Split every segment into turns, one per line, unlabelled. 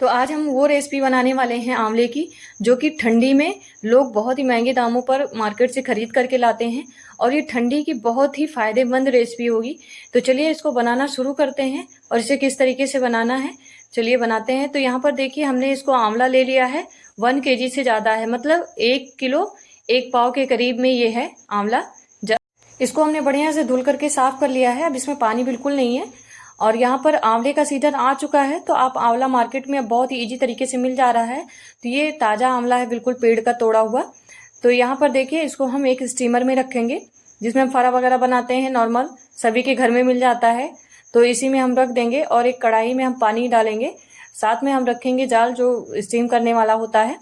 तो आज हम वो रेसिपी बनाने वाले हैं आंवले की, जो कि ठंडी में लोग बहुत ही महंगे दामों पर मार्केट से ख़रीद करके लाते हैं और ये ठंडी की बहुत ही फ़ायदेमंद रेसिपी होगी। तो चलिए इसको बनाना शुरू करते हैं और इसे किस तरीके से बनाना है चलिए बनाते हैं। तो यहाँ पर देखिए हमने इसको आंवला ले लिया है 1 केजी से ज़्यादा है, मतलब 1 किलो 1 पाव के करीब में ये है आंवला। इसको हमने बढ़िया से धुल करके साफ़ कर लिया है, अब इसमें पानी बिल्कुल नहीं है। और यहाँ पर आंवले का सीजन आ चुका है, तो आप आंवला मार्केट में अब बहुत ही ईजी तरीके से मिल जा रहा है। तो ये ताज़ा आंवला है, बिल्कुल पेड़ का तोड़ा हुआ। तो यहाँ पर देखिए इसको हम एक स्टीमर में रखेंगे, जिसमें हम फरा वगैरह बनाते हैं, नॉर्मल सभी के घर में मिल जाता है। तो इसी में हम रख देंगे और एक कढ़ाई में हम पानी डालेंगे, साथ में हम रखेंगे जाल जो स्टीम करने वाला होता है।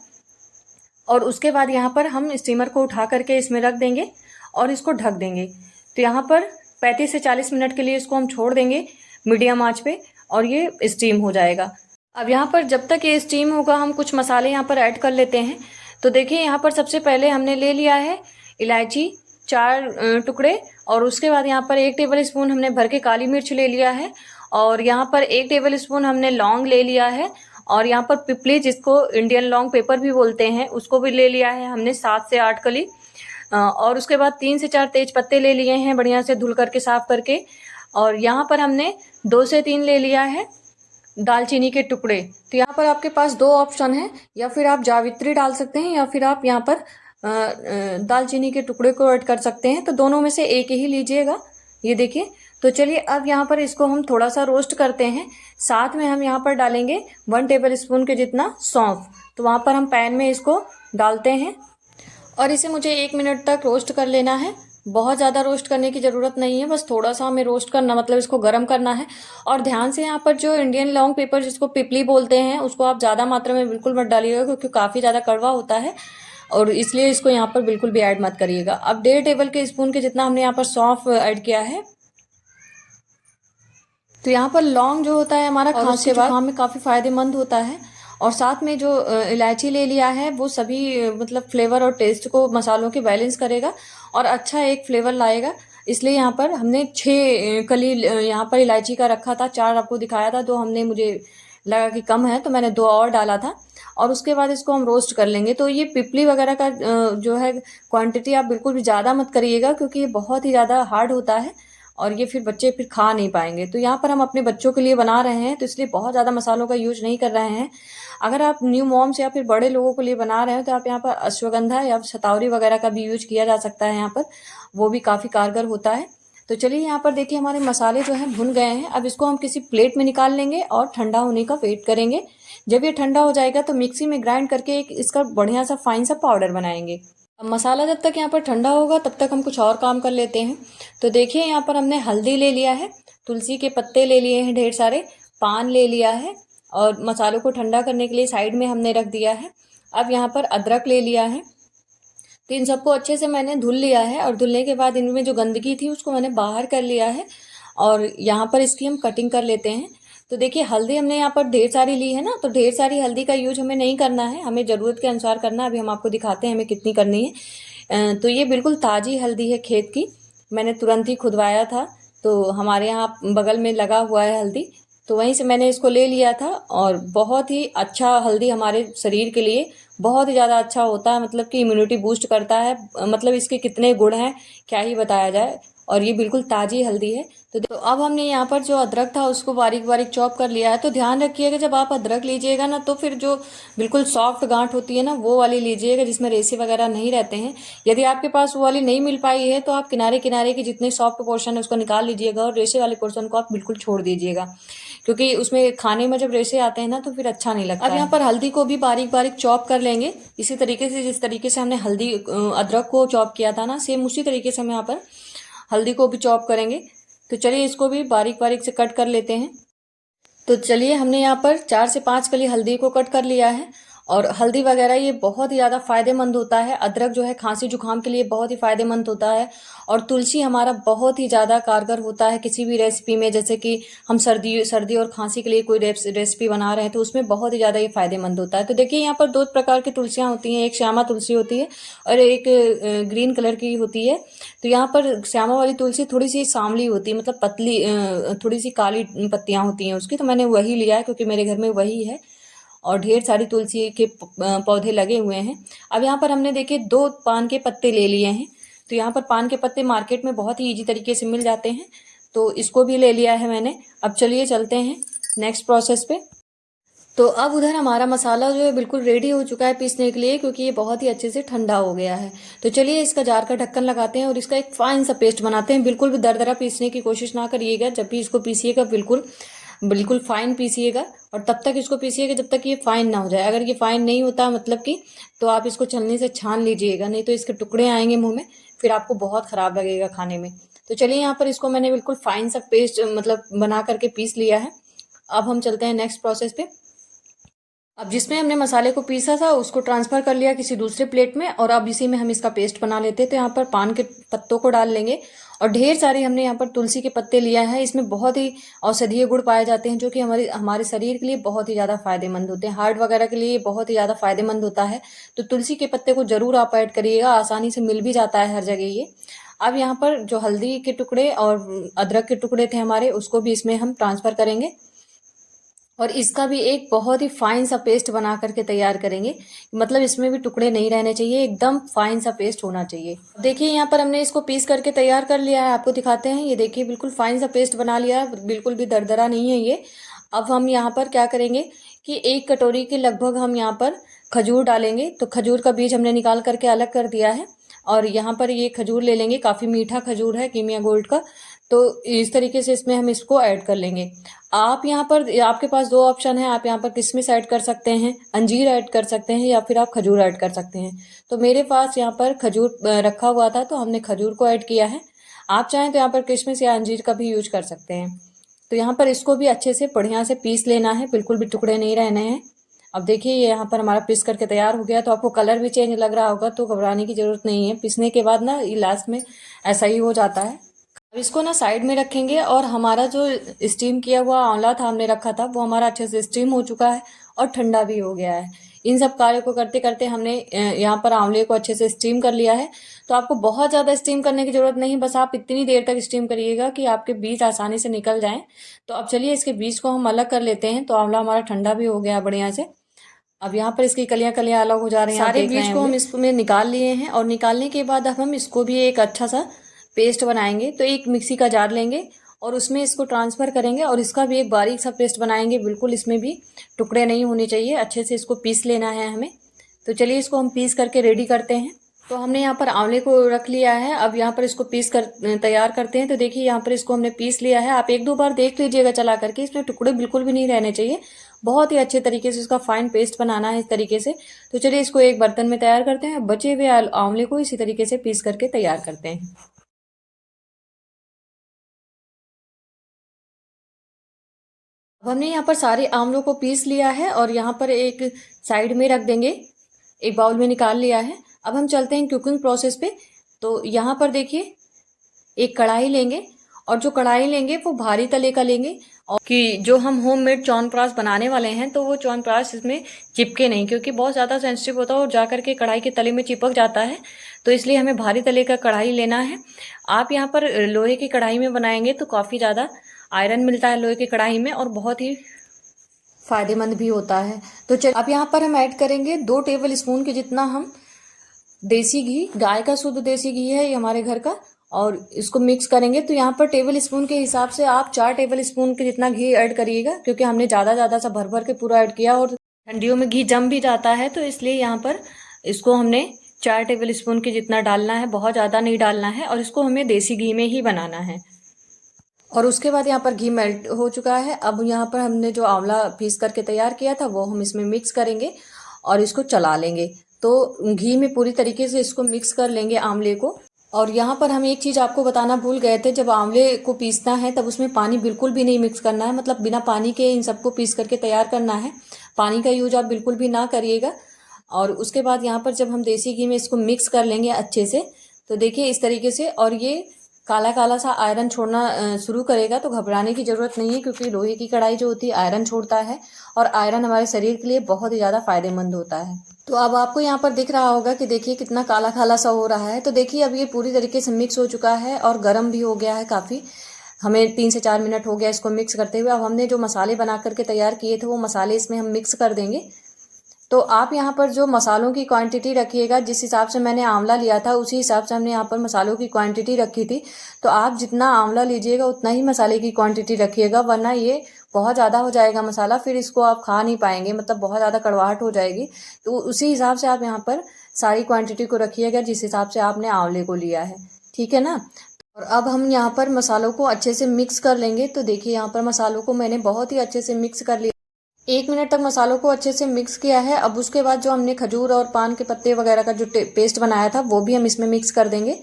और उसके बाद यहाँ पर हम स्टीमर को उठा करके इसमें रख देंगे और इसको ढक देंगे। तो यहाँ पर 35 से 40 मिनट के लिए इसको हम छोड़ देंगे मीडियम आंच पे और ये स्टीम हो जाएगा। अब यहाँ पर जब तक ये स्टीम होगा हम कुछ मसाले यहाँ पर ऐड कर लेते हैं। तो देखिए यहाँ पर सबसे पहले हमने ले लिया है इलायची 4 टुकड़े, और उसके बाद यहाँ पर 1 टेबल स्पून हमने भर के काली मिर्च ले लिया है, और यहाँ पर 1 टेबल स्पून हमने लौंग ले लिया है, और यहाँ पर पिपली जिसको इंडियन लौंग पेपर भी बोलते हैं उसको भी ले लिया है हमने 7 से 8 कली। और उसके बाद 3 से 4 तेज पत्ते ले लिए हैं बढ़िया से धुल करके साफ करके। और यहाँ पर हमने 2 से 3 ले लिया है दालचीनी के टुकड़े। तो यहाँ पर आपके पास 2 ऑप्शन है, या फिर आप जावित्री डाल सकते हैं या फिर आप यहाँ पर दालचीनी के टुकड़े को ऐड कर सकते हैं। तो दोनों में से एक ही लीजिएगा, ये देखिए। तो चलिए अब यहाँ पर इसको हम थोड़ा सा रोस्ट करते हैं। साथ में हम यहाँ पर डालेंगे 1 टेबल स्पून के जितना सौंफ। तो वहाँ पर हम पैन में इसको डालते हैं और इसे मुझे 1 मिनट तक रोस्ट कर लेना है। बहुत ज़्यादा रोस्ट करने की ज़रूरत नहीं है, बस थोड़ा सा हमें रोस्ट करना, मतलब इसको गर्म करना है। और ध्यान से यहाँ पर जो इंडियन लॉन्ग पेपर जिसको पिपली बोलते हैं उसको आप ज़्यादा मात्रा में बिल्कुल मत डालिएगा, क्योंकि काफ़ी ज़्यादा कड़वा होता है और इसलिए इसको यहाँ पर बिल्कुल भी ऐड मत करिएगा। अब 1.5 टेबल के स्पून के जितना हमने यहाँ पर सौंफ ऐड किया है। तो यहाँ पर लौंग जो होता है हमारा खांसी जुकाम में काफ़ी फ़ायदेमंद होता है, और साथ में जो इलायची ले लिया है वो सभी मतलब फ्लेवर और टेस्ट को मसालों के बैलेंस करेगा और अच्छा एक फ्लेवर लाएगा। इसलिए यहाँ पर हमने 6 कली यहाँ पर इलायची का रखा था, 4 आपको दिखाया था, 2 हमने मुझे लगा कि कम है तो मैंने 2 और डाला था। और उसके बाद इसको हम रोस्ट कर लेंगे। तो ये पिपली वगैरह का जो है क्वांटिटी आप बिल्कुल भी ज़्यादा मत करिएगा, क्योंकि ये बहुत ही ज़्यादा हार्ड होता है और ये फिर बच्चे फिर खा नहीं पाएंगे। तो यहाँ पर हम अपने बच्चों के लिए बना रहे हैं, तो इसलिए बहुत ज़्यादा मसालों का यूज नहीं कर रहे हैं। अगर आप न्यू मॉम्स या फिर बड़े लोगों के लिए बना रहे हो तो आप यहाँ पर अश्वगंधा या शतावरी वगैरह का भी यूज किया जा सकता है, यहाँ पर वो भी काफ़ी कारगर होता है। तो चलिए यहाँ पर देखिए हमारे मसाले जो हैं भुन गए हैं। अब इसको हम किसी प्लेट में निकाल लेंगे और ठंडा होने का वेट करेंगे। जब ये ठंडा हो जाएगा तो मिक्सी में ग्राइंड करके एक इसका बढ़िया सा फाइन सा पाउडर बनाएंगे। अब मसाला जब तक यहाँ पर ठंडा होगा तब तक हम कुछ और काम कर लेते हैं। तो देखिए यहाँ पर हमने हल्दी ले लिया है, तुलसी के पत्ते ले लिए हैं ढेर सारे, पान ले लिया है और मसालों को ठंडा करने के लिए साइड में हमने रख दिया है। अब यहाँ पर अदरक ले लिया है। तो इन सबको अच्छे से मैंने धुल लिया है और धुलने के बाद इनमें जो गंदगी थी उसको मैंने बाहर कर लिया है और यहाँ पर इसकी हम कटिंग कर लेते हैं। तो देखिए हल्दी हमने यहाँ पर ढेर सारी ली है ना, तो ढेर सारी हल्दी का यूज हमें नहीं करना है, हमें ज़रूरत के अनुसार करना है। अभी हम आपको दिखाते हैं हमें कितनी करनी है। तो ये बिल्कुल ताज़ी हल्दी है खेत की, मैंने तुरंत ही खुदवाया था, तो हमारे यहाँ बगल में लगा हुआ है हल्दी, तो वहीं से मैंने इसको ले लिया था। और बहुत ही अच्छा हल्दी हमारे शरीर के लिए बहुत ही ज़्यादा अच्छा होता है, मतलब कि इम्यूनिटी बूस्ट करता है। मतलब इसके कितने गुण हैं क्या ही बताया जाए, और ये बिल्कुल ताज़ी हल्दी है। तो अब हमने यहाँ पर जो अदरक था उसको बारीक बारीक चॉप कर लिया है। तो ध्यान रखिएगा जब आप अदरक लीजिएगा ना, तो फिर जो बिल्कुल सॉफ्ट गांठ होती है ना वो वाली लीजिएगा, जिसमें रेशे वगैरह नहीं रहते हैं। यदि आपके पास वो वाली नहीं मिल पाई है तो आप किनारे किनारे के जितने सॉफ्ट पोर्शन है उसको निकाल लीजिएगा और रेशे वाले पोर्शन को आप बिल्कुल छोड़ दीजिएगा, क्योंकि उसमें खाने में जब रेशे आते हैं ना तो फिर अच्छा नहीं लगता। अब यहाँ पर हल्दी को भी बारीक बारीक चॉप कर लेंगे, इसी तरीके से जिस तरीके से हमने हल्दी अदरक को चॉप किया था ना, सेम उसी तरीके से हम यहाँ पर हल्दी को भी चॉप करेंगे। तो चलिए इसको भी बारीक बारीक से कट कर लेते हैं। तो चलिए हमने यहाँ पर 4 से 5 कली हल्दी को कट कर लिया है। और हल्दी वगैरह ये बहुत ही ज़्यादा फ़ायदेमंद होता है। अदरक जो है खांसी जुकाम के लिए बहुत ही फ़ायदेमंद होता है, और तुलसी हमारा बहुत ही ज़्यादा कारगर होता है किसी भी रेसिपी में। जैसे कि हम सर्दी और खांसी के लिए कोई रेसिपी बना रहे हैं तो उसमें बहुत ही ज़्यादा ये फ़ायदेमंद होता है। तो देखिए यहाँ पर 2 प्रकार की तुलसियाँ होती हैं, एक श्यामा तुलसी होती है और एक ग्रीन कलर की होती है। तो यहाँ पर श्यामा वाली तुलसी थोड़ी सी सांवली होती है, मतलब पतली, थोड़ी सी काली पत्तियाँ होती हैं उसकी, तो मैंने वही लिया है क्योंकि मेरे घर में वही है। और ढेर सारी तुलसी के पौधे लगे हुए हैं। अब यहाँ पर हमने देखिए 2 पान के पत्ते ले लिए हैं। तो यहाँ पर पान के पत्ते मार्केट में बहुत ही ईजी तरीके से मिल जाते हैं, तो इसको भी ले लिया है मैंने। अब चलिए चलते हैं नेक्स्ट प्रोसेस पे। तो अब उधर हमारा मसाला जो है बिल्कुल रेडी हो चुका है पीसने के लिए, क्योंकि ये बहुत ही अच्छे से ठंडा हो गया है। तो चलिए इसका जार का ढक्कन लगाते हैं और इसका एक फाइन सा पेस्ट बनाते हैं। बिल्कुल भी दरदरा पीसने की कोशिश ना करिएगा, जब भी इसको पीसिएगा बिल्कुल बिल्कुल फाइन पीसिएगा, और तब तक इसको पीसिएगा जब तक ये फाइन ना हो जाए। अगर ये फाइन नहीं होता मतलब कि, तो आप इसको छलनी से छान लीजिएगा, नहीं तो इसके टुकड़े आएंगे मुंह में, फिर आपको बहुत खराब लगेगा खाने में। तो चलिए यहाँ पर इसको मैंने बिल्कुल फाइन सा पेस्ट मतलब बना करके पीस लिया है। अब हम चलते हैं नेक्स्ट प्रोसेस पे। अब जिसमें हमने मसाले को पीसा था उसको ट्रांसफर कर लिया किसी दूसरे प्लेट में, और अब इसी में हम इसका पेस्ट बना लेते हैं। तो यहाँ पर पान के पत्तों को डाल लेंगे, और ढेर सारे हमने यहाँ पर तुलसी के पत्ते लिया है। इसमें बहुत ही औषधीय गुण पाए जाते हैं, जो कि हमारे शरीर के लिए बहुत ही ज़्यादा फायदेमंद होते हैं। हार्ट वगैरह के लिए बहुत ही ज़्यादा फायदेमंद होता है। तो तुलसी के पत्ते को जरूर आप ऐड करिएगा, आसानी से मिल भी जाता है हर जगह ये। अब यहाँ पर जो हल्दी के टुकड़े और अदरक के टुकड़े थे हमारे, उसको भी इसमें हम ट्रांसफर करेंगे, और इसका भी एक बहुत ही फाइन सा पेस्ट बना करके तैयार करेंगे। मतलब इसमें भी टुकड़े नहीं रहने चाहिए, एकदम फाइन सा पेस्ट होना चाहिए। देखिए यहाँ पर हमने इसको पीस करके तैयार कर लिया है, आपको दिखाते हैं। ये देखिए बिल्कुल फाइन सा पेस्ट बना लिया है, बिल्कुल भी दरदरा नहीं है ये। अब हम यहाँ पर क्या करेंगे कि 1 कटोरी के लगभग हम यहाँ पर खजूर डालेंगे। तो खजूर का बीज हमने निकाल करके अलग कर दिया है, और यहाँ पर ये खजूर ले लेंगे। काफ़ी मीठा खजूर है कीमिया गोल्ड का, तो इस तरीके से इसमें हम इसको ऐड कर लेंगे। आप यहाँ पर, आपके पास 2 ऑप्शन है, आप यहाँ पर किशमिश ऐड कर सकते हैं, अंजीर ऐड कर सकते हैं, या फिर आप खजूर ऐड कर सकते हैं। तो मेरे पास यहाँ पर खजूर रखा हुआ था, तो हमने खजूर को ऐड किया है। आप चाहें तो यहाँ पर किशमिश या अंजीर का भी यूज कर सकते हैं। तो यहाँ पर इसको भी अच्छे से बढ़िया से पीस लेना है, बिल्कुल भी टुकड़े नहीं रहने हैं। अब देखिए ये यहाँ पर हमारा पीस करके तैयार हो गया। तो आपको कलर भी चेंज लग रहा होगा, तो घबराने की जरूरत नहीं है। पीसने के बाद ना ये लास्ट में ऐसा ही हो जाता है। अब इसको ना साइड में रखेंगे, और हमारा जो स्टीम किया हुआ आंवला था हमने रखा था, वो हमारा अच्छे से स्टीम हो चुका है और ठंडा भी हो गया है। इन सब कार्यों को करते करते हमने यहाँ पर आंवले को अच्छे से स्टीम कर लिया है। तो आपको बहुत ज़्यादा स्टीम करने की जरूरत नहीं, बस आप इतनी देर तक स्टीम करिएगा कि आपके बीज आसानी से निकल जाएं। तो अब चलिए इसके बीज को हम अलग कर लेते हैं। तो आंवला हमारा ठंडा भी हो गया बढ़िया से। अब यहाँ पर इसकी कलियां कलियां अलग हो जा रही हैं, सारे बीज को हम इसमें निकाल लिए हैं। और निकालने के बाद अब हम इसको भी एक अच्छा सा पेस्ट बनाएंगे। तो एक मिक्सी का जार लेंगे और उसमें इसको ट्रांसफ़र करेंगे, और इसका भी एक बारीक सा पेस्ट बनाएंगे। बिल्कुल इसमें भी टुकड़े नहीं होने चाहिए, अच्छे से इसको पीस लेना है हमें। तो चलिए इसको हम पीस करके रेडी करते हैं। तो हमने यहाँ पर आंवले को रख लिया है, अब यहाँ पर इसको पीस कर तैयार करते हैं। तो देखिए यहाँ पर इसको हमने पीस लिया है। आप 1-2 बार देख लीजिएगा चला करके, इसमें टुकड़े बिल्कुल भी नहीं रहने चाहिए। बहुत ही अच्छे तरीके से इसका फाइन पेस्ट बनाना है इस तरीके से। तो चलिए इसको एक बर्तन में तैयार करते हैं। बचे हुए आंवले को इसी तरीके से पीस करके तैयार करते हैं। अब हमने यहाँ पर सारे आंवलों को पीस लिया है, और यहाँ पर एक साइड में रख देंगे, एक बाउल में निकाल लिया है। अब हम चलते हैं कुकिंग प्रोसेस पे। तो यहाँ पर देखिए एक कढ़ाई लेंगे, और जो कढ़ाई लेंगे वो भारी तले का लेंगे, और कि जो हम होममेड च्यवनप्राश बनाने वाले हैं तो वो च्यवनप्राश इसमें चिपके नहीं, क्योंकि बहुत ज़्यादा सेंसिटिव होता है और जा करके कढ़ाई के तले में चिपक जाता है। तो इसलिए हमें भारी तले का कढ़ाई लेना है। आप यहाँ पर लोहे की कढ़ाई में बनाएंगे तो काफ़ी ज़्यादा आयरन मिलता है लोहे की कढ़ाई में, और बहुत ही फायदेमंद भी होता है। तो चलिए अब यहाँ पर हम ऐड करेंगे 2 टेबल स्पून के जितना हम देसी घी, गाय का शुद्ध देसी घी है ये हमारे घर का, और इसको मिक्स करेंगे। तो यहाँ पर टेबल स्पून के हिसाब से आप 4 टेबल स्पून के जितना घी ऐड करिएगा, क्योंकि हमने ज़्यादा सा भर भर के पूरा ऐड किया, और ठंडियों में घी जम भी जाता है। तो इसलिए यहाँ पर इसको हमने 4 टेबल स्पून के जितना डालना है, बहुत ज़्यादा नहीं डालना है, और इसको हमें देसी घी में ही बनाना है। और उसके बाद यहाँ पर घी मेल्ट हो चुका है। अब यहाँ पर हमने जो आंवला पीस करके तैयार किया था वो हम इसमें मिक्स करेंगे, और इसको चला लेंगे। तो घी में पूरी तरीके से इसको मिक्स कर लेंगे आंवले को। और यहाँ पर हम एक चीज़ आपको बताना भूल गए थे, जब आंवले को पीसना है तब उसमें पानी बिल्कुल भी नहीं मिक्स करना है, मतलब बिना पानी के इन सबको पीस करके तैयार करना है। पानी का यूज आप बिल्कुल भी ना करिएगा। और उसके बाद यहाँ पर जब हम देसी घी में इसको मिक्स कर लेंगे अच्छे से, तो देखिए इस तरीके से, और ये काला काला सा आयरन छोड़ना शुरू करेगा। तो घबराने की ज़रूरत नहीं है, क्योंकि लोहे की कढ़ाई जो होती है आयरन छोड़ता है, और आयरन हमारे शरीर के लिए बहुत ही ज़्यादा फायदेमंद होता है। तो अब आपको यहाँ पर दिख रहा होगा कि देखिए कितना काला काला सा हो रहा है। तो देखिए अब ये पूरी तरीके से मिक्स हो चुका है, और गर्म भी हो गया है काफ़ी। हमें 3 से 4 मिनट हो गया इसको मिक्स करते हुए। अब हमने जो मसाले बना करके तैयार किए थे वो मसाले इसमें हम मिक्स कर देंगे। तो आप यहाँ पर जो मसालों की क्वांटिटी रखिएगा, जिस हिसाब से मैंने आंवला लिया था उसी हिसाब से हमने यहाँ पर मसालों की क्वांटिटी रखी थी। तो आप जितना आंवला लीजिएगा उतना ही मसाले की क्वांटिटी रखिएगा, वरना ये बहुत ज़्यादा हो जाएगा मसाला, फिर इसको आप खा नहीं पाएंगे, मतलब बहुत ज़्यादा कड़वाहट हो जाएगी। तो उसी हिसाब से आप यहाँ पर सारी क्वांटिटी को रखिएगा जिस हिसाब से आपने आंवले को लिया है, ठीक है ना। और अब हम यहाँ पर मसालों को अच्छे से मिक्स कर लेंगे। तो देखिए यहाँ पर मसालों को मैंने बहुत ही अच्छे से मिक्स कर लिया। 1 मिनट तक मसालों को अच्छे से मिक्स किया है। अब उसके बाद जो हमने खजूर और पान के पत्ते वगैरह का जो पेस्ट बनाया था वो भी हम इसमें मिक्स कर देंगे।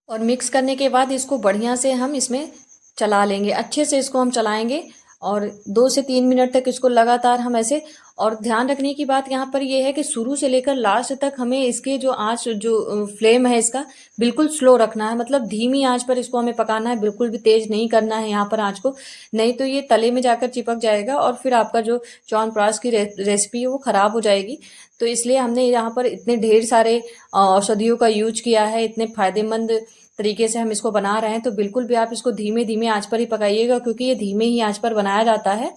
और मिक्स करने के बाद इसको बढ़िया से हम इसमें चला लेंगे, अच्छे से इसको हम चलाएंगे और 2 से 3 मिनट तक इसको लगातार हम ऐसे। और ध्यान रखने की बात यहाँ पर ये है कि शुरू से लेकर लास्ट तक हमें इसके जो आँच जो फ्लेम है इसका बिल्कुल स्लो रखना है, मतलब धीमी आंच पर इसको हमें पकाना है, बिल्कुल भी तेज नहीं करना है यहाँ पर आंच को, नहीं तो ये तले में जाकर चिपक जाएगा और फिर आपका जो च्यवनप्राश की रेसिपी है वो ख़राब हो जाएगी। तो इसलिए हमने यहाँ पर इतने ढेर सारे औषधियों का यूज किया है, इतने फायदेमंद तरीके से हम इसको बना रहे हैं। तो बिल्कुल भी आप इसको धीमे धीमे आंच पर ही पकाइएगा, क्योंकि ये धीमे ही आंच पर बनाया जाता है।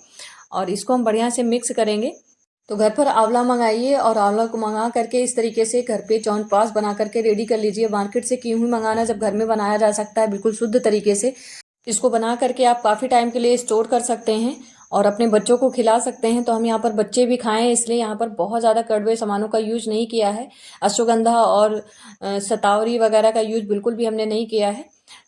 और इसको हम बढ़िया से मिक्स करेंगे। तो घर पर आंवला मंगाइए और आंवला को मंगा करके इस तरीके से घर पे च्यवनप्राश बना करके रेडी कर लीजिए। मार्केट से क्यों ही मंगाना जब घर में बनाया जा सकता है बिल्कुल शुद्ध तरीके से। इसको बना करके आप काफ़ी टाइम के लिए स्टोर कर सकते हैं और अपने बच्चों को खिला सकते हैं। तो हम यहाँ पर बच्चे भी खाएं इसलिए यहाँ पर बहुत ज़्यादा कड़वे सामानों का यूज नहीं किया है। अश्वगंधा और शतावरी वगैरह का यूज बिल्कुल भी हमने नहीं किया है।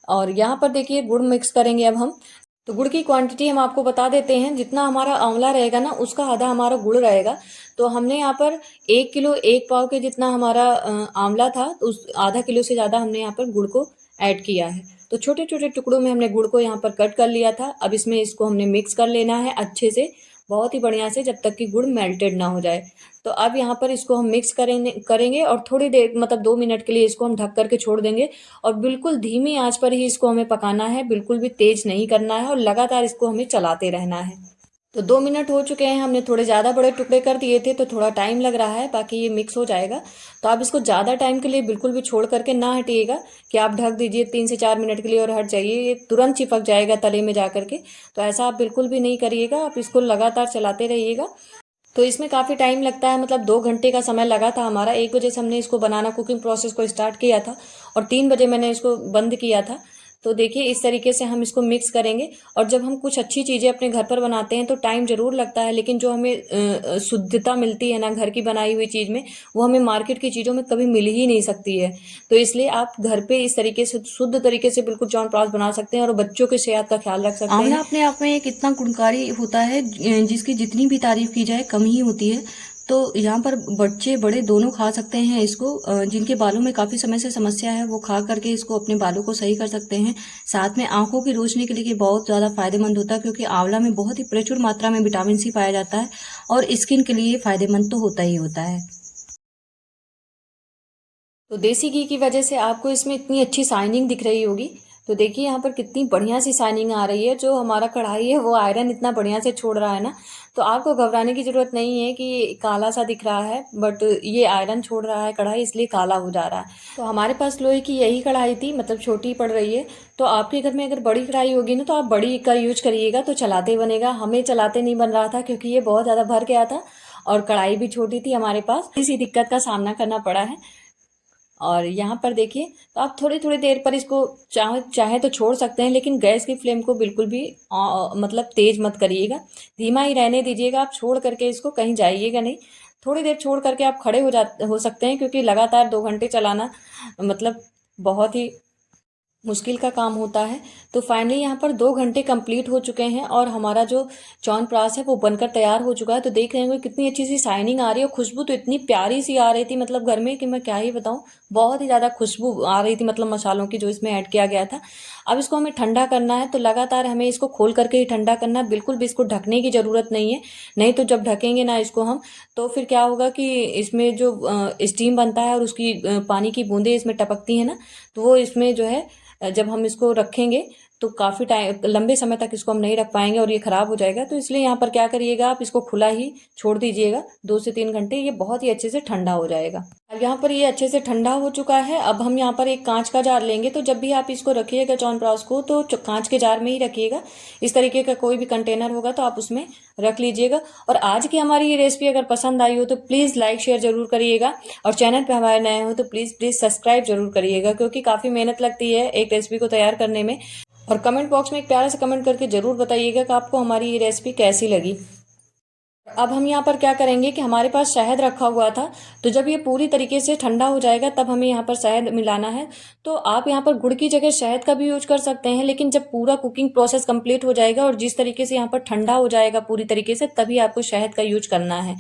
और यहाँ पर देखिए गुड़ मिक्स करेंगे अब हम। तो गुड़ की क्वांटिटी हम आपको बता देते हैं, जितना हमारा आंवला रहेगा ना उसका आधा हमारा गुड़ रहेगा। तो हमने यहाँ पर 1 किलो 1 पाव के जितना हमारा आंवला था, तो उस आधा किलो से ज़्यादा हमने यहाँ पर गुड़ को ऐड किया है। तो छोटे छोटे टुकड़ों में हमने गुड़ को यहाँ पर कट कर लिया था। अब इसमें इसको हमने मिक्स कर लेना है अच्छे से, बहुत ही बढ़िया से, जब तक कि गुड़ मेल्टेड ना हो जाए। तो अब यहाँ पर इसको हम मिक्स करेंगे और थोड़ी देर मतलब 2 मिनट के लिए इसको हम ढक करके छोड़ देंगे। और बिल्कुल धीमी आंच पर ही इसको हमें पकाना है, बिल्कुल भी तेज नहीं करना है और लगातार इसको हमें चलाते रहना है। तो 2 मिनट हो चुके हैं, हमने थोड़े ज़्यादा बड़े टुकड़े कर दिए थे तो थोड़ा टाइम लग रहा है, बाकी ये मिक्स हो जाएगा। तो आप इसको ज़्यादा टाइम के लिए बिल्कुल भी छोड़ करके ना हटिएगा कि आप ढक दीजिए 3 से 4 मिनट के लिए और हट जाइए, ये तुरंत चिपक जाएगा तले में जा करके। तो ऐसा आप बिल्कुल भी नहीं करिएगा, आप इसको लगातार चलाते रहिएगा। तो इसमें काफ़ी टाइम लगता है, मतलब 2 घंटे का समय लगा था हमारा। 1 बजे से हमने इसको बनाना कुकिंग प्रोसेस को स्टार्ट किया था और 3 बजे मैंने इसको बंद किया था। तो देखिए इस तरीके से हम इसको मिक्स करेंगे। और जब हम कुछ अच्छी चीज़ें अपने घर पर बनाते हैं तो टाइम ज़रूर लगता है, लेकिन जो हमें शुद्धता मिलती है ना घर की बनाई हुई चीज़ में, वो हमें मार्केट की चीज़ों में कभी मिल ही नहीं सकती है। तो इसलिए आप घर पे इस तरीके से शुद्ध तरीके से बिल्कुल च्यवनप्राश बना सकते हैं और बच्चों की सेहत का ख्याल रख सकते हैं।
आंवला अपने आप में एक इतना गुणकारी होता है जिसकी जितनी भी तारीफ की जाए कम ही होती है। तो यहाँ पर बच्चे बड़े दोनों खा सकते हैं इसको। जिनके बालों में काफ़ी समय से समस्या है वो खा करके इसको अपने बालों को सही कर सकते हैं। साथ में आंखों की रोशनी के लिए बहुत ज़्यादा फायदेमंद होता है, क्योंकि आंवला में बहुत ही प्रचुर मात्रा में विटामिन सी पाया जाता है और स्किन के लिए फायदेमंद तो होता ही होता है।
तो देसी घी की वजह से आपको इसमें इतनी अच्छी शाइनिंग दिख रही होगी। तो देखिए यहाँ पर कितनी बढ़िया सी शाइनिंग आ रही है। जो हमारा कढ़ाई है वो आयरन इतना बढ़िया से छोड़ रहा है ना, तो आपको घबराने की ज़रूरत नहीं है कि काला सा दिख रहा है, बट ये आयरन छोड़ रहा है कढ़ाई, इसलिए काला हो जा रहा है। तो हमारे पास लोहे की यही कढ़ाई थी, मतलब छोटी पड़ रही है। तो आपके घर में अगर बड़ी कढ़ाई होगी ना तो आप बड़ी का यूज करिएगा तो चलाते बनेगा। हमें चलाते नहीं बन रहा था क्योंकि ये बहुत ज़्यादा भर गया था और कढ़ाई भी छोटी थी हमारे पास, इसी दिक्कत का सामना करना पड़ा है। और यहाँ पर देखिए, तो आप थोड़ी थोड़ी देर पर इसको चाहे तो छोड़ सकते हैं, लेकिन गैस की फ्लेम को बिल्कुल भी मतलब तेज़ मत करिएगा, धीमा ही रहने दीजिएगा। आप छोड़ करके इसको कहीं जाइएगा नहीं, थोड़ी देर छोड़ करके आप खड़े हो सकते हैं, क्योंकि लगातार 2 घंटे चलाना मतलब बहुत ही मुश्किल का काम होता है। तो फाइनली यहाँ पर 2 घंटे कंप्लीट हो चुके हैं और हमारा जो च्यवनप्राश है वो बनकर तैयार हो चुका है। तो देख रहे होंगे कितनी अच्छी सी शाइनिंग आ रही है, खुशबू तो इतनी प्यारी सी आ रही थी मतलब घर में कि मैं क्या ही बताऊँ, बहुत ही ज़्यादा खुशबू आ रही थी मतलब मसालों की जो इसमें ऐड किया गया था। अब इसको हमें ठंडा करना है, तो लगातार हमें इसको खोल करके ही ठंडा करना है, बिल्कुल भी इसको ढकने की ज़रूरत नहीं है। नहीं तो जब ढकेंगे ना इसको हम, तो फिर क्या होगा कि इसमें जो स्टीम बनता है और उसकी पानी की बूंदें इसमें टपकती हैं ना, तो वो इसमें जो है जब हम इसको रखेंगे तो काफ़ी टाइम लंबे समय तक इसको हम नहीं रख पाएंगे और ये ख़राब हो जाएगा। तो इसलिए यहाँ पर क्या करिएगा, आप इसको खुला ही छोड़ दीजिएगा 2 से 3 घंटे, ये बहुत ही अच्छे से ठंडा हो जाएगा। अब यहाँ पर ये अच्छे से ठंडा हो चुका है। अब हम यहाँ पर एक कांच का जार लेंगे। तो जब भी आप इसको रखिएगा च्यवनप्राश को, तो कांच के जार में ही रखिएगा। इस तरीके का कोई भी कंटेनर होगा तो आप उसमें रख लीजिएगा। और आज की हमारी ये रेसिपी अगर पसंद आई हो तो प्लीज़ लाइक शेयर जरूर करिएगा, और चैनल पे हमारे नए हो तो प्लीज़ सब्सक्राइब जरूर करिएगा, क्योंकि काफ़ी मेहनत लगती है एक रेसिपी को तैयार करने में। और कमेंट बॉक्स में एक प्यारा सा कमेंट करके जरूर बताइएगा कि आपको हमारी ये रेसिपी कैसी लगी। अब हम यहाँ पर क्या करेंगे कि हमारे पास शहद रखा हुआ था, तो जब ये पूरी तरीके से ठंडा हो जाएगा तब हमें यहाँ पर शहद मिलाना है। तो आप यहाँ पर गुड़ की जगह शहद का भी यूज कर सकते हैं, लेकिन जब पूरा कुकिंग प्रोसेस कंप्लीट हो जाएगा और जिस तरीके से यहाँ पर ठंडा हो जाएगा पूरी तरीके से, तभी आपको शहद का यूज करना है।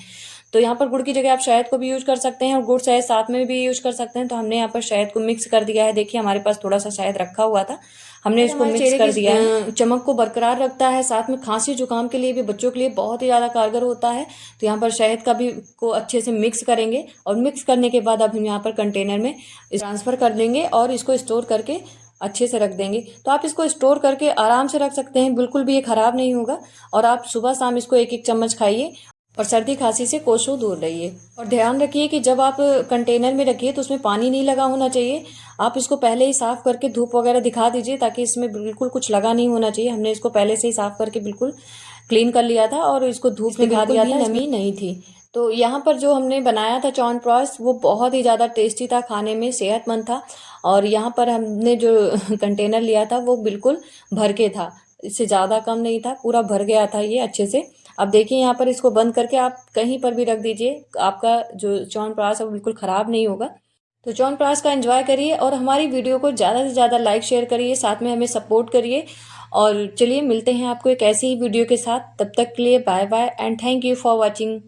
तो यहाँ पर गुड़ की जगह आप शहद को भी यूज कर सकते हैं और गुड़ शहद साथ में भी यूज कर सकते हैं। तो हमने यहाँ पर शहद को मिक्स कर दिया है। देखिए हमारे पास थोड़ा सा शहद रखा हुआ था, हमने इसको मिक्स कर दिया है। चमक को बरकरार रखता है, साथ में खांसी जुकाम के लिए भी, बच्चों के लिए बहुत ही ज़्यादा कारगर होता है। तो यहाँ पर शहद का भी को अच्छे से मिक्स करेंगे, और मिक्स करने के बाद अब हम यहाँ पर कंटेनर में ट्रांसफ़र कर देंगे और इसको स्टोर करके अच्छे से रख देंगे। तो आप इसको स्टोर करके आराम से रख सकते हैं, बिल्कुल भी ये ख़राब नहीं होगा। और आप सुबह शाम इसको 1-1 चम्मच खाइए और सर्दी खांसी से कोसों दूर रहिए। और ध्यान रखिए कि जब आप कंटेनर में रखिए तो उसमें पानी नहीं लगा होना चाहिए। आप इसको पहले ही साफ़ करके धूप वगैरह दिखा दीजिए, ताकि इसमें बिल्कुल कुछ लगा नहीं होना चाहिए। हमने इसको पहले से ही साफ़ करके बिल्कुल क्लीन कर लिया था और इसको धूप में दिखा दिया था, नमी नहीं थी। तो यहाँ पर जो हमने बनाया था च्यवनप्राश, वो बहुत ही ज़्यादा टेस्टी था, खाने में सेहतमंद था। और यहाँ पर हमने जो कंटेनर लिया था वो बिल्कुल भर के था, इससे ज़्यादा कम नहीं था, पूरा भर गया था ये अच्छे से। अब देखिए यहाँ पर इसको बंद करके आप कहीं पर भी रख दीजिए, आपका जो च्यवनप्राश है वो बिल्कुल ख़राब नहीं होगा। तो च्यवनप्राश का एंजॉय करिए और हमारी वीडियो को ज़्यादा से ज़्यादा लाइक शेयर करिए, साथ में हमें सपोर्ट करिए। और चलिए मिलते हैं आपको एक ऐसी ही वीडियो के साथ। तब तक के लिए bye bye and thank you for watching.